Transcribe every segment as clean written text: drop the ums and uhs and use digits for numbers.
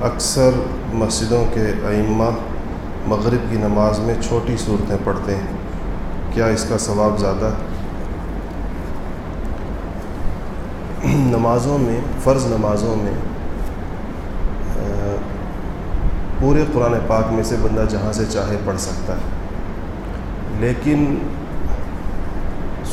اکثر مسجدوں کے ائمہ مغرب کی نماز میں چھوٹی صورتیں پڑھتے ہیں، کیا اس کا ثواب زیادہ ہے؟ نمازوں میں، فرض نمازوں میں پورے قرآن پاک میں سے بندہ جہاں سے چاہے پڑھ سکتا ہے، لیکن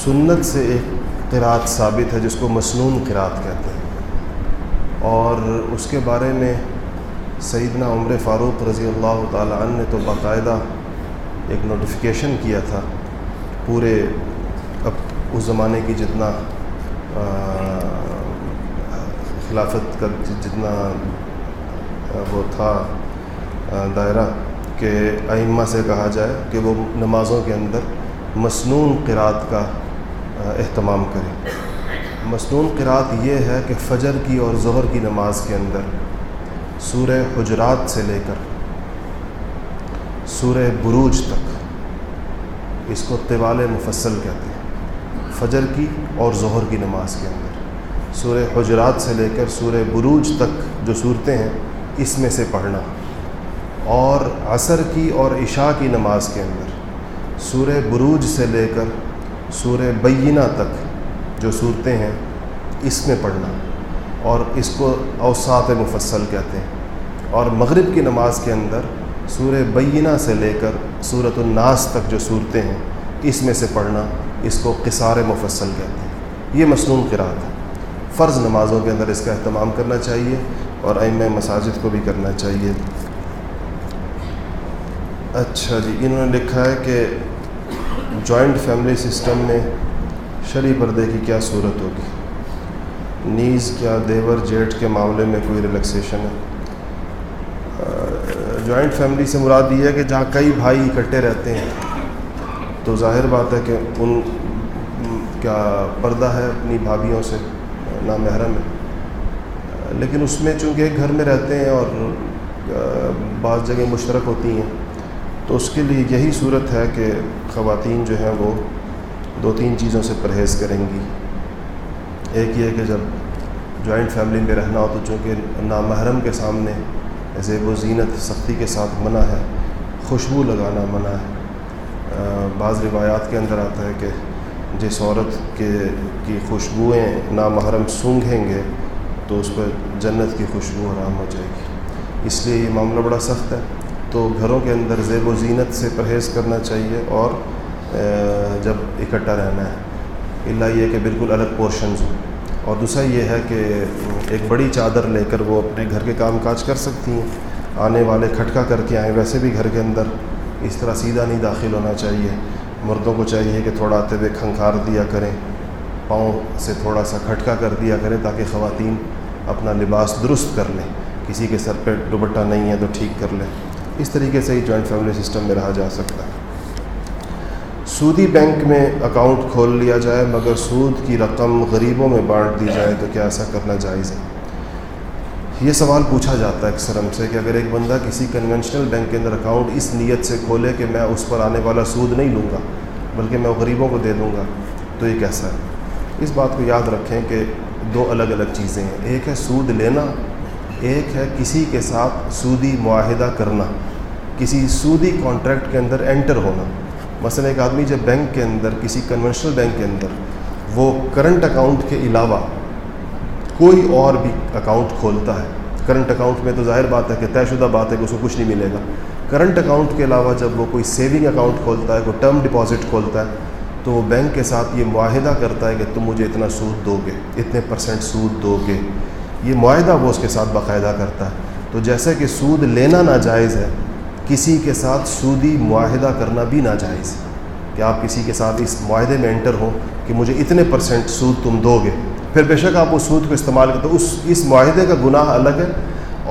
سنت سے ایک قرأت ثابت ہے جس کو مسنون قرأت کہتے ہیں، اور اس کے بارے میں سیدنا عمر فاروق رضی اللہ تعالی عنہ نے تو باقاعدہ ایک نوٹیفیکیشن کیا تھا پورے اس زمانے کی جتنا خلافت کا جتنا وہ تھا دائرہ، کہ ائمہ سے کہا جائے کہ وہ نمازوں کے اندر مسنون قرأت کا اہتمام کریں۔ مسنون قرأت یہ ہے کہ فجر کی اور ظہر کی نماز کے اندر سورہ حجرات سے لے کر سورہ بروج تک، اس کو طوال مفصل کہتے ہیں، فجر کی اور ظہر کی نماز کے اندر سورہ حجرات سے لے کر سورہ بروج تک جو صورتیں ہیں اس میں سے پڑھنا، اور عصر کی اور عشاء کی نماز کے اندر سورہ بروج سے لے کر سورہ بینہ تک جو صورتیں ہیں اس میں پڑھنا، اور اس کو اوساط مفصل کہتے ہیں، اور مغرب کی نماز کے اندر سورہ بینہ سے لے کر سورۃ الناس تک جو صورتیں ہیں اس میں سے پڑھنا، اس کو قصار مفصل کہتے ہیں۔ یہ مسنون قرأت ہے۔ فرض نمازوں کے اندر اس کا اہتمام کرنا چاہیے اور ائمہ مساجد کو بھی کرنا چاہیے۔ اچھا جی، انہوں نے لکھا ہے کہ جوائنٹ فیملی سسٹم میں شرعی پردے کی کیا صورت ہوگی؟ نیز کیا دیور جیٹھ کے معاملے میں کوئی ریلیکسیشن ہے؟ جوائنٹ فیملی سے مراد یہ ہے کہ جہاں کئی بھائی اکٹھے رہتے ہیں تو ظاہر بات ہے کہ ان کا پردہ ہے اپنی بھابھیوں سے، نامحرم ہے، لیکن اس میں چونکہ ایک گھر میں رہتے ہیں اور بعض جگہ مشترک ہوتی ہیں تو اس کے لیے یہی صورت ہے کہ خواتین جو ہیں وہ 2-3 چیزوں سے پرہیز کریں گی۔ ایک یہ کہ جب جوائنٹ فیملی میں رہنا ہو تو چونکہ نامحرم کے سامنے زیب و زینت سختی کے ساتھ منع ہے، خوشبو لگانا منع ہے۔ بعض روایات کے اندر آتا ہے کہ جس عورت کی خوشبوئیں نامحرم سونگھیں گے تو اس پر جنت کی خوشبو حرام ہو جائے گی، اس لیے یہ معاملہ بڑا سخت ہے۔ تو گھروں کے اندر زیب و زینت سے پرہیز کرنا چاہیے، اور جب اکٹھا رہنا ہے الا یہ کہ بالکل الگ پورشنز ہوں۔ اور دوسرا یہ ہے کہ ایک بڑی چادر لے کر وہ اپنے گھر کے کام کاج کر سکتی ہیں، آنے والے کھٹکا کر کے آئیں، ویسے بھی گھر کے اندر اس طرح سیدھا نہیں داخل ہونا چاہیے۔ مردوں کو چاہیے کہ تھوڑا آتے ہوئے کھنکھار دیا کریں، پاؤں سے تھوڑا سا کھٹکا کر دیا کریں تاکہ خواتین اپنا لباس درست کر لیں، کسی کے سر پہ دوپٹہ نہیں ہے تو ٹھیک کر لیں۔ اس طریقے سے ہی جوائنٹ فیملی سسٹم میں رہا جا سکتا ہے۔ سودی بینک میں اکاؤنٹ کھول لیا جائے مگر سود کی رقم غریبوں میں بانٹ دی جائے تو کیا ایسا کرنا جائز ہے؟ یہ سوال پوچھا جاتا ہے اکثر ہم سے کہ اگر ایک بندہ کسی کنونشنل بینک کے اندر اکاؤنٹ اس نیت سے کھولے کہ میں اس پر آنے والا سود نہیں لوں گا بلکہ میں غریبوں کو دے دوں گا تو یہ کیسا ہے؟ اس بات کو یاد رکھیں کہ 2 الگ الگ چیزیں ہیں، ایک ہے سود لینا، ایک ہے کسی کے ساتھ سودی معاہدہ کرنا، کسی سودی کانٹریکٹ کے اندر انٹر ہونا۔ مثلا ایک آدمی جب بینک کے اندر، کسی کنونشنل بینک کے اندر، وہ کرنٹ اکاؤنٹ کے علاوہ کوئی اور بھی اکاؤنٹ کھولتا ہے، کرنٹ اکاؤنٹ میں تو ظاہر بات ہے کہ طے شدہ بات ہے کہ اس کو کچھ نہیں ملے گا، کرنٹ اکاؤنٹ کے علاوہ جب وہ کوئی سیونگ اکاؤنٹ کھولتا ہے، کوئی ٹرم ڈپازٹ کھولتا ہے تو وہ بینک کے ساتھ یہ معاہدہ کرتا ہے کہ تم مجھے اتنا سود دو گے، اتنے % سود دو گے، یہ معاہدہ وہ اس کے ساتھ باقاعدہ کرتا ہے۔ تو جیسے کہ سود لینا ناجائز ہے، کسی کے ساتھ سودی معاہدہ کرنا بھی ناجائز ہے کہ آپ کسی کے ساتھ اس معاہدے میں انٹر ہوں کہ مجھے اتنے % سود تم دو گے، پھر بے شک آپ اس سود کو استعمال کرتے، اس معاہدے کا گناہ الگ ہے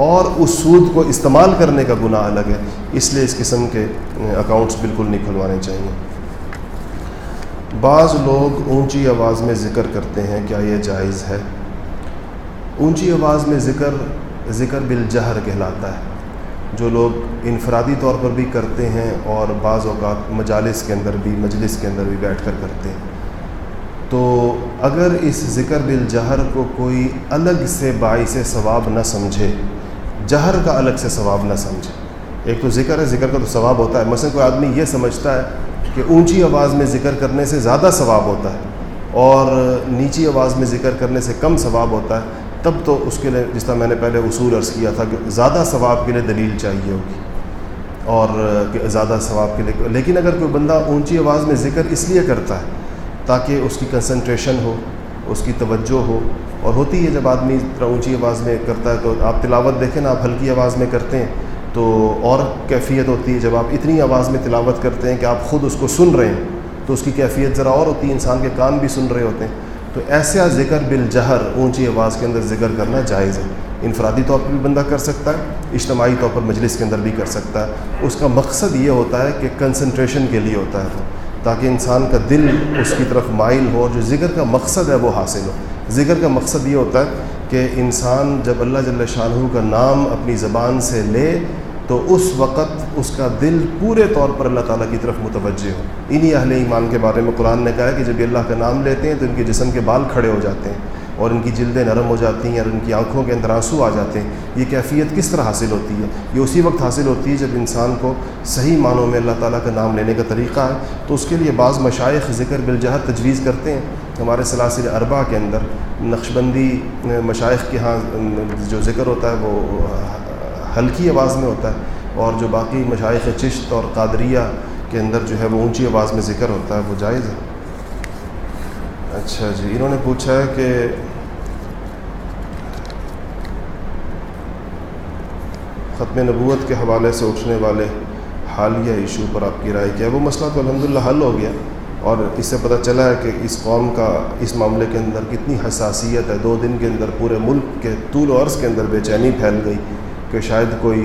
اور اس سود کو استعمال کرنے کا گناہ الگ ہے، اس لیے اس قسم کے اکاؤنٹس بالکل نہیں کھلوانے چاہیے۔ بعض لوگ اونچی آواز میں ذکر کرتے ہیں، کیا یہ جائز ہے؟ اونچی آواز میں ذکر بالجہر کہلاتا ہے، جو لوگ انفرادی طور پر بھی کرتے ہیں اور بعض اوقات مجلس کے اندر بھی بیٹھ کر کرتے ہیں۔ تو اگر اس ذکر بالجہر کو کوئی الگ سے باعث ثواب نہ سمجھے، جہر کا الگ سے ثواب نہ سمجھے. ایک تو ذکر ہے، ذکر کا تو ثواب ہوتا ہے. مثلا کوئی آدمی یہ سمجھتا ہے کہ اونچی آواز میں ذکر کرنے سے زیادہ ثواب ہوتا ہے اور نیچی آواز میں ذکر کرنے سے کم ثواب ہوتا ہے، تب تو اس کے لیے جس طرح میں نے پہلے اصول عرض کیا تھا کہ زیادہ ثواب کے لیے دلیل چاہیے ہوگی اور کہ زیادہ ثواب کے لیے. لیکن اگر کوئی بندہ اونچی آواز میں ذکر اس لیے کرتا ہے تاکہ اس کی کنسنٹریشن ہو، اس کی توجہ ہو، اور ہوتی ہے جب آدمی ذرا اونچی آواز میں کرتا ہے تو آپ تلاوت دیکھیں نا، آپ ہلکی آواز میں کرتے ہیں تو اور کیفیت ہوتی ہے. جب آپ اتنی آواز میں تلاوت کرتے ہیں کہ آپ خود اس کو سن رہے ہیں تو اس کی کیفیت ذرا اور ہوتی ہے، انسان کے کان بھی سن رہے ہوتے ہیں. تو ایسا ذکر بالجہر اونچی آواز کے اندر ذکر کرنا جائز ہے. انفرادی طور پر بھی بندہ کر سکتا ہے، اجتماعی طور پر مجلس کے اندر بھی کر سکتا ہے. اس کا مقصد یہ ہوتا ہے کہ کنسنٹریشن کے لیے ہوتا ہے، تاکہ انسان کا دل اس کی طرف مائل ہو اور جو ذکر کا مقصد ہے وہ حاصل ہو. ذکر کا مقصد یہ ہوتا ہے کہ انسان جب اللہ جل شانہ کا نام اپنی زبان سے لے تو اس وقت اس کا دل پورے طور پر اللہ تعالیٰ کی طرف متوجہ ہو. انہی اہل ایمان کے بارے میں قرآن نے کہا ہے کہ جب یہ اللہ کا نام لیتے ہیں تو ان کے جسم کے بال کھڑے ہو جاتے ہیں اور ان کی جلدیں نرم ہو جاتی ہیں اور ان کی آنکھوں کے اندر آنسو آ جاتے ہیں. یہ کیفیت کس طرح حاصل ہوتی ہے؟ یہ اسی وقت حاصل ہوتی ہے جب انسان کو صحیح معنوں میں اللہ تعالیٰ کا نام لینے کا طریقہ ہے. تو اس کے لیے بعض مشائخ ذکر بالجہر تجویز کرتے ہیں. ہمارے سلاسل اربع کے اندر نقشبندی مشائخ کے ہاں جو ذکر ہوتا ہے وہ ہلکی آواز میں ہوتا ہے، اور جو باقی مشائخ چشت اور قادریہ کے اندر جو ہے وہ اونچی آواز میں ذکر ہوتا ہے، وہ جائز ہے. اچھا جی، انہوں نے پوچھا ہے کہ ختم نبوت کے حوالے سے اٹھنے والے حالیہ ایشو پر آپ کی رائے کیا ہے؟ وہ مسئلہ تو الحمدللہ حل ہو گیا اور اس سے پتہ چلا ہے کہ اس قوم کا اس معاملے کے اندر کتنی حساسیت ہے. 2 دن کے اندر پورے ملک کے طول و عرض کے اندر بے چینی پھیل گئی کہ شاید کوئی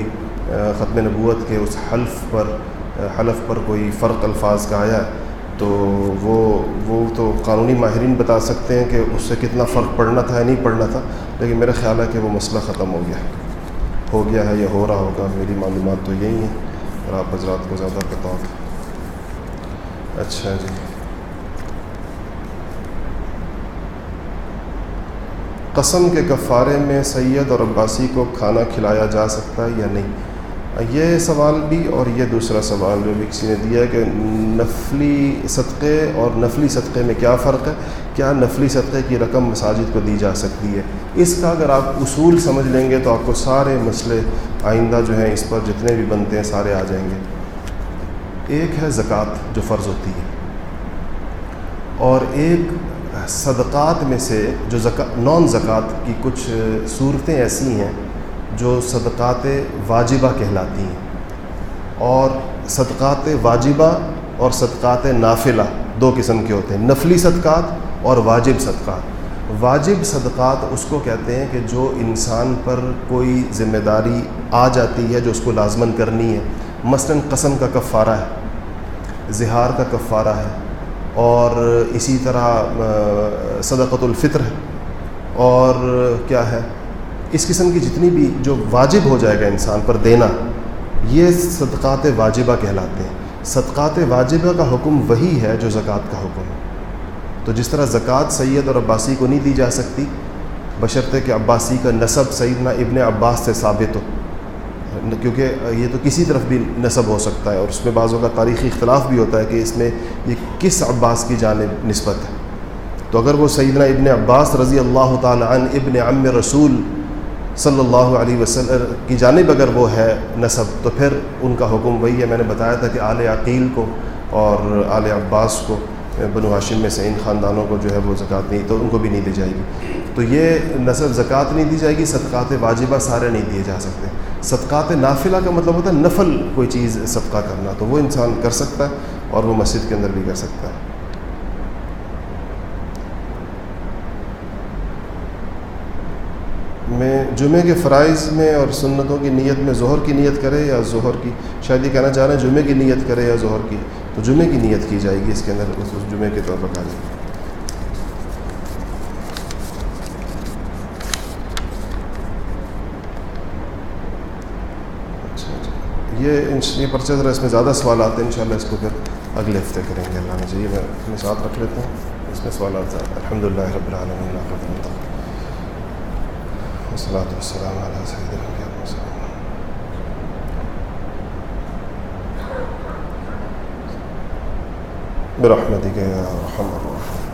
ختم نبوت کے اس حلف پر کوئی فرق الفاظ کا آیا ہے. تو وہ تو قانونی ماہرین بتا سکتے ہیں کہ اس سے کتنا فرق پڑنا تھا یا نہیں پڑنا تھا، لیکن میرا خیال ہے کہ وہ مسئلہ ختم ہو گیا ہے یا ہو رہا ہوگا. میری معلومات تو یہی ہیں اور آپ حضرات کو زیادہ پتہ ہوگا. اچھا جی، قسم کے کفارے میں سید اور عباسی کو کھانا کھلایا جا سکتا ہے یا نہیں؟ یہ سوال بھی اور یہ دوسرا سوال جو بھی کسی نے دیا ہے کہ نفلی صدقے اور نفلی صدقے میں کیا فرق ہے، کیا نفلی صدقے کی رقم مساجد کو دی جا سکتی ہے؟ اس کا اگر آپ اصول سمجھ لیں گے تو آپ کو سارے مسئلے آئندہ جو ہیں اس پر جتنے بھی بنتے ہیں سارے آ جائیں گے. ایک ہے زکوٰۃ جو فرض ہوتی ہے، اور ایک صدقات میں سے جو نان زکوٰۃ کی کچھ صورتیں ایسی ہیں جو صدقات واجبہ کہلاتی ہیں. اور صدقات واجبہ اور صدقات نافلہ 2 قسم کے ہوتے ہیں، نفلی صدقات اور واجب صدقات. واجب صدقات اس کو کہتے ہیں کہ جو انسان پر کوئی ذمہ داری آ جاتی ہے جو اس کو لازماً کرنی ہے. مثلاً قسم کا کفارہ ہے، زہار کا کفارہ ہے، اور اسی طرح صدقۃ الفطر ہے، اور کیا ہے، اس قسم کی جتنی بھی جو واجب ہو جائے گا انسان پر دینا، یہ صدقات واجبہ کہلاتے ہیں. صدقات واجبہ کا حکم وہی ہے جو زکوٰۃ کا حکم ہے. تو جس طرح زکوٰۃ سید اور عباسی کو نہیں دی جا سکتی بشرطے کہ عباسی کا نسب سیدنا ابن عباس سے ثابت ہو، کیونکہ یہ تو کسی طرف بھی نسب ہو سکتا ہے اور اس میں بعضوں کا تاریخی اختلاف بھی ہوتا ہے کہ اس میں یہ کس عباس کی جانب نسبت ہے. تو اگر وہ سیدنا ابن عباس رضی اللہ تعالی عنہ ابن عم رسول صلی اللہ علیہ وسلم کی جانب اگر وہ ہے نسب تو پھر ان کا حکم وہی ہے. میں نے بتایا تھا کہ آل عقیل کو اور آل عباس کو، بنو ہاشم میں سے ان خاندانوں کو جو ہے وہ زکوٰۃ نہیں، تو ان کو بھی نہیں دی جائے گی. تو یہ نسب زکوٰۃ نہیں دی جائے گی. صدقات واجبہ سارے نہیں دیے جا سکتے. صدقات نافلہ کا مطلب ہوتا ہے نفل کوئی چیز صدقہ کرنا، تو وہ انسان کر سکتا ہے اور وہ مسجد کے اندر بھی کر سکتا ہے. میں جمعے کے فرائض میں اور سنتوں کی نیت میں ظہر کی نیت کرے یا ظہر کی، شاید یہ کہنا چاہ رہے ہیں جمعے کی نیت کرے یا ظہر کی، تو جمعے کی نیت کی جائے گی. اس کے اندر اس جمعے کے طور پر آ جائے گی. یہ پرچہ ذرا اس میں زیادہ سوالات ہیں، انشاءاللہ اس کو پھر اگلے ہفتے کریں گے اللہ نے چاہیے. میں اپنے ساتھ رکھ لیتا ہوں، اس میں سوالات زیادہ. الحمدللہ رب العالمین والصلاۃ والسلام علی سیدنا محمد. برحمتک یا ارحم الراحمین.